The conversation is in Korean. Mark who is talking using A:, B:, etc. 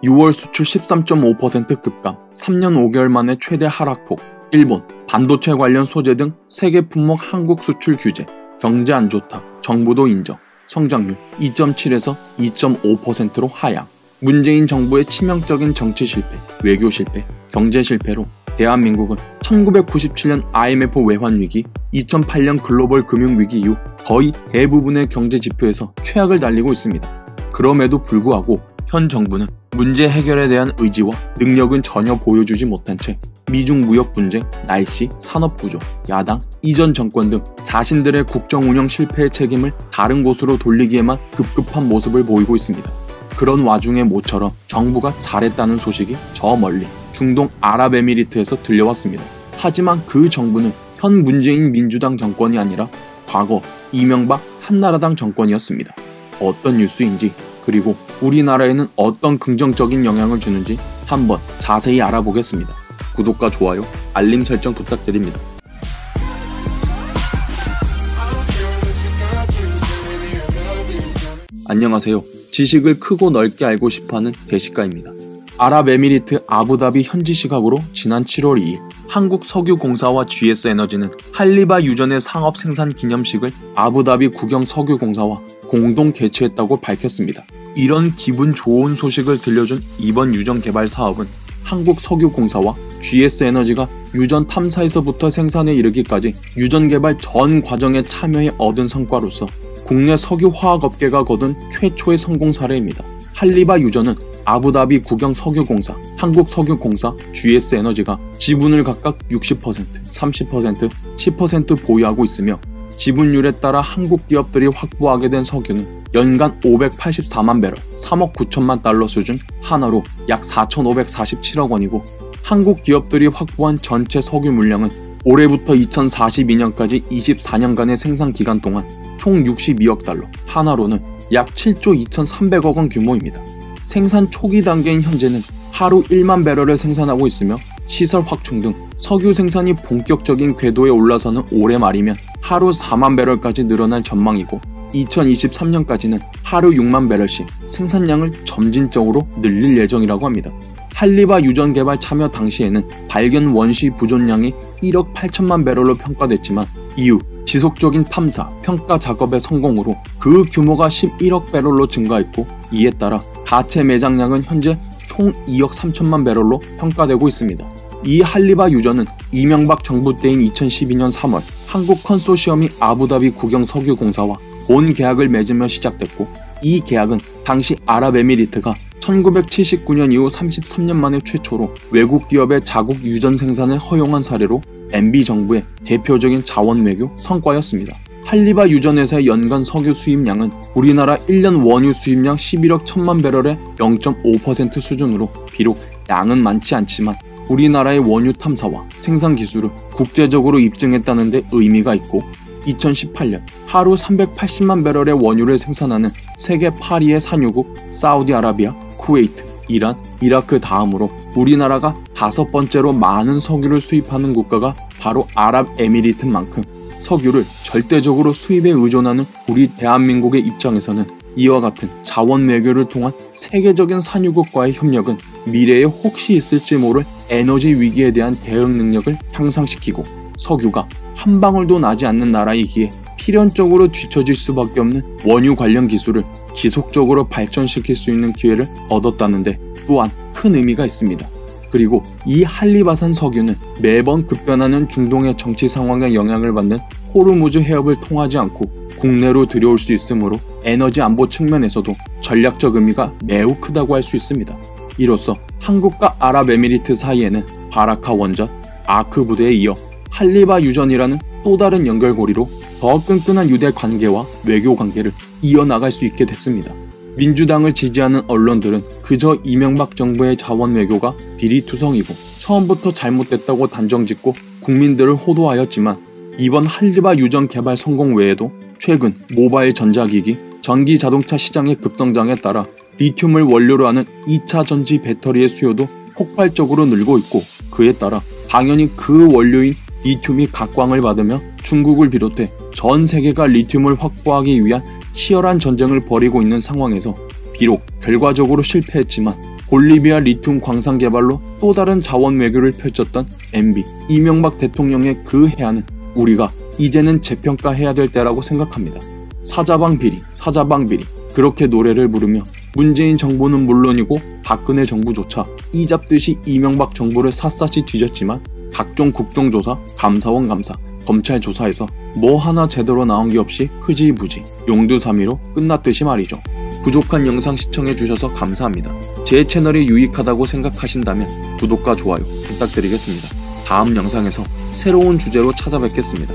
A: 6월 수출 13.5% 급감, 3년 5개월 만에 최대 하락폭. 일본, 반도체 관련 소재 등 세계 품목 한국 수출 규제. 경제 안 좋다, 정부도 인정. 성장률 2.7에서 2.5%로 하향. 문재인 정부의 치명적인 정치 실패, 외교 실패, 경제 실패로 대한민국은 1997년 IMF 외환위기, 2008년 글로벌 금융위기 이후 거의 대부분의 경제 지표에서 최악을 달리고 있습니다. 그럼에도 불구하고 현 정부는 문제 해결에 대한 의지와 능력은 전혀 보여주지 못한 채 미중 무역 분쟁, 날씨, 산업구조, 야당, 이전 정권 등 자신들의 국정 운영 실패의 책임을 다른 곳으로 돌리기에만 급급한 모습을 보이고 있습니다. 그런 와중에 모처럼 정부가 잘했다는 소식이 저 멀리 중동 아랍에미리트에서 들려왔습니다. 하지만 그 정부는 현 문재인 민주당 정권이 아니라 과거 이명박 한나라당 정권이었습니다. 어떤 뉴스인지, 그리고 우리나라에는 어떤 긍정적인 영향을 주는지 한번 자세히 알아보겠습니다. 구독과 좋아요, 알림 설정 부탁드립니다. 안녕하세요. 지식을 크고 넓게 알고 싶어하는 대식가입니다. 아랍에미리트 아부다비 현지 시각으로 지난 7월 2일 한국석유공사와 GS에너지는 할리바 유전의 상업 생산 기념식을 아부다비 국영석유공사와 공동 개최했다고 밝혔습니다. 이런 기분 좋은 소식을 들려준 이번 유전 개발 사업은 한국석유공사와 GS에너지가 유전 탐사에서부터 생산에 이르기까지 유전 개발 전 과정에 참여해 얻은 성과로서 국내 석유화학업계가 거둔 최초의 성공 사례입니다. 할리바 유전은 아부다비 국영석유공사, 한국석유공사, GS에너지가 지분을 각각 60%, 30%, 10% 보유하고 있으며 지분율에 따라 한국 기업들이 확보하게 된 석유는 연간 584만 배럴, 3억 9천만 달러 수준, 하나로 약 4,547억 원이고 한국 기업들이 확보한 전체 석유 물량은 올해부터 2042년까지 24년간의 생산 기간 동안 총 62억 달러, 하나로는 약 7조 2,300억 원 규모입니다. 생산 초기 단계인 현재는 하루 1만 배럴을 생산하고 있으며 시설 확충 등 석유 생산이 본격적인 궤도에 올라서는 올해 말이면 하루 4만 배럴까지 늘어날 전망이고 2023년까지는 하루 6만 배럴씩 생산량을 점진적으로 늘릴 예정이라고 합니다. 할리바 유전 개발 참여 당시에는 발견 원시 부존량이 1억 8천만 배럴로 평가됐지만 이후 지속적인 탐사, 평가 작업의 성공으로 그 규모가 11억 배럴로 증가했고 이에 따라 가채 매장량은 현재 총 2억 3천만 배럴로 평가되고 있습니다. 이 할리바 유전은 이명박 정부 때인 2012년 3월 한국 컨소시엄이 아부다비 국영석유공사와 본 계약을 맺으며 시작됐고 이 계약은 당시 아랍에미리트가 1979년 이후 33년 만에 최초로 외국 기업의 자국 유전 생산을 허용한 사례로 MB 정부의 대표적인 자원 외교 성과였습니다. 할리바 유전 회사의 연간 석유 수입량은 우리나라 1년 원유 수입량 11억 1천만 배럴의 0.5% 수준으로 비록 양은 많지 않지만 우리나라의 원유 탐사와 생산 기술을 국제적으로 입증했다는 데 의미가 있고 2018년 하루 380만 배럴의 원유를 생산하는 세계 8위의 산유국 사우디아라비아, 쿠웨이트, 이란, 이라크 다음으로 우리나라가 5번째로 많은 석유를 수입하는 국가가 바로 아랍에미리트인 만큼 석유를 절대적으로 수입에 의존하는 우리 대한민국의 입장에서는 이와 같은 자원 외교를 통한 세계적인 산유국과의 협력은 미래에 혹시 있을지 모를 에너지 위기에 대한 대응 능력을 향상시키고 석유가 한 방울도 나지 않는 나라이기에 필연적으로 뒤처질 수밖에 없는 원유 관련 기술을 지속적으로 발전시킬 수 있는 기회를 얻었다는데 또한 큰 의미가 있습니다. 그리고 이 할리바산 석유는 매번 급변하는 중동의 정치 상황에 영향을 받는 호르무즈 해협을 통하지 않고 국내로 들여올 수 있으므로 에너지 안보 측면에서도 전략적 의미가 매우 크다고 할 수 있습니다. 이로써 한국과 아랍에미리트 사이에는 바라카 원전, 아크 부대에 이어 할리바 유전이라는 또 다른 연결고리로 더 끈끈한 유대 관계와 외교 관계를 이어나갈 수 있게 됐습니다. 민주당을 지지하는 언론들은 그저 이명박 정부의 자원 외교가 비리투성이고 처음부터 잘못됐다고 단정짓고 국민들을 호도하였지만 이번 할리바 유전 개발 성공 외에도 최근 모바일 전자기기, 전기 자동차 시장의 급성장에 따라 리튬을 원료로 하는 2차 전지 배터리의 수요도 폭발적으로 늘고 있고 그에 따라 당연히 그 원료인 리튬이 각광을 받으며 중국을 비롯해 전 세계가 리튬을 확보하기 위한 치열한 전쟁을 벌이고 있는 상황에서 비록 결과적으로 실패했지만 볼리비아 리튬 광산 개발로 또 다른 자원 외교를 펼쳤던 MB 이명박 대통령의 그 해안은 우리가 이제는 재평가해야 될 때라고 생각합니다. 사자방 비리, 사자방 비리 그렇게 노래를 부르며 문재인 정부는 물론이고 박근혜 정부조차 이잡듯이 이명박 정부를 샅샅이 뒤졌지만 각종 국정조사, 감사원 감사, 검찰 조사에서 뭐 하나 제대로 나온 게 없이 흐지부지 용두사미로 끝났듯이 말이죠. 부족한 영상 시청해주셔서 감사합니다. 제 채널이 유익하다고 생각하신다면 구독과 좋아요 부탁드리겠습니다. 다음 영상에서 새로운 주제로 찾아뵙겠습니다.